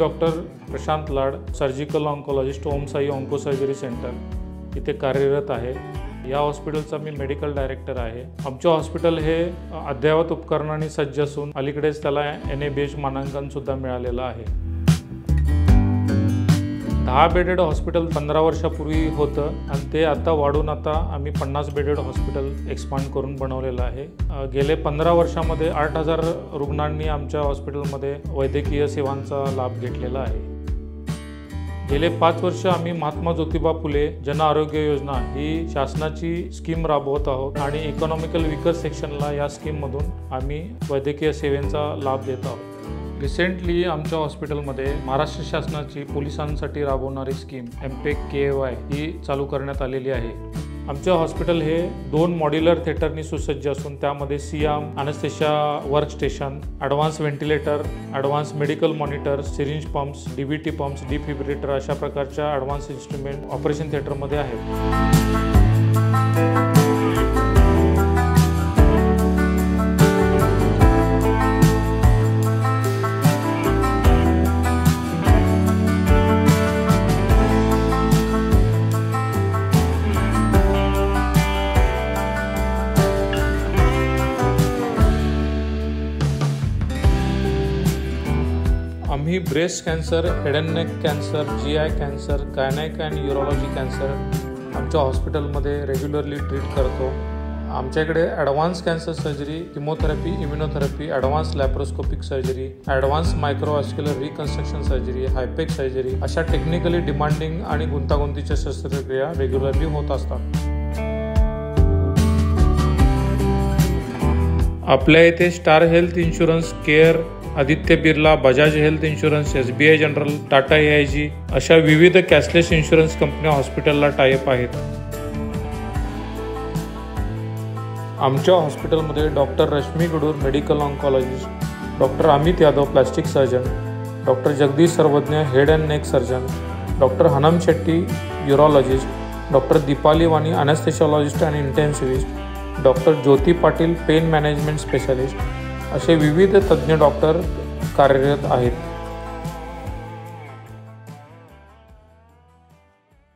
Doctor Prashant लाड, surgical oncologist, ओम Sai onco surgery centre इथे कार्यरत आहे। या हॉस्पिटलचा मी मेडिकल डायरेक्टर आहे। आमचे हॉस्पिटल हे अद्ययावत उपकरणांनी सज्ज असून अलीकडेच त्याला NABH मानांकन सुद्धा मिळालेलं आहे। 10 बेडेड हॉस्पिटल 15 वर्षापूर्वी होतं आणि ते आता वाढून आता आम्ही 50 बेडेड हॉस्पिटल एक्सपांड करून बनवलेलं आहे। गेले 15 वर्षामध्ये 8000 रुग्णांनी आमच्या हॉस्पिटलमध्ये वैद्यकीय सेवांचा लाभ घेतलेला आहे। गेले 5 वर्ष आम्ही महात्मा ज्योतिबा फुले जन आरोग्य योजना ही शासनाची स्कीम राबवत आहोत आणि इकॉनॉमिकल वीकर सेक्शनला या स्कीममधून आम्ही वैद्यकीय सेवेचा लाभ देत आहोत। रिसेंटली आमच्या हॉस्पिटलमध्ये महाराष्ट्र शासनाची पोलिसांसाठी राबवणारी स्कीम MPEG KAY ही चालू करण्यात आलेली आहे। आमचे हॉस्पिटल हे 2 मॉड्युलर थिएटरनी सुसज्ज असून त्यामध्ये सियाम, anaesthesia workstation, advance ventilator, advance medical monitor, syringe pumps, DVT pumps, defibrillator अशा प्रकारच्या ॲडव्हान्स इन्स्ट्रुमेंट ऑपरेशन थिएटरमध्ये आहेत। आम्ही breast cancer, head and neck cancer, GI cancer, gynaec and urology cancer आमच्या हॉस्पिटलमध्ये रेग्युलरली ट्रीट करतो। आमच्याकडे advance cancer surgery, chemotherapy, immunotherapy, advance laparoscopic surgery, advance microvascular reconstruction surgery, हायपेक सर्जरी अशा टेक्निकली डिमांडिंग आणि गुंतागुंतीच्या शस्त्रक्रिया रेग्युलरली होत असतात। आपल्या इथे Star health insurance, care, Aditya Birla, Bajaj health insurance, SBI general, Tata AIG अशा विविध कॅशलेस इन्शुरन्स कंपन्या हॉस्पिटलला टायअप आहेत। आमच्या हॉस्पिटलमध्ये doctor Rashmi Gadur medical oncologist, doctor Amit Yadav plastic surgeon, doctor Jagdish Sarvagya head and neck surgeon, doctor Hanam Shetty urologist, doctor Deepali Wani anaesthesiologist and intensivist, doctor Jyoti Patil pain management specialist असे विविध तज्ज्ञ डॉक्टर कार्यरत आहेत।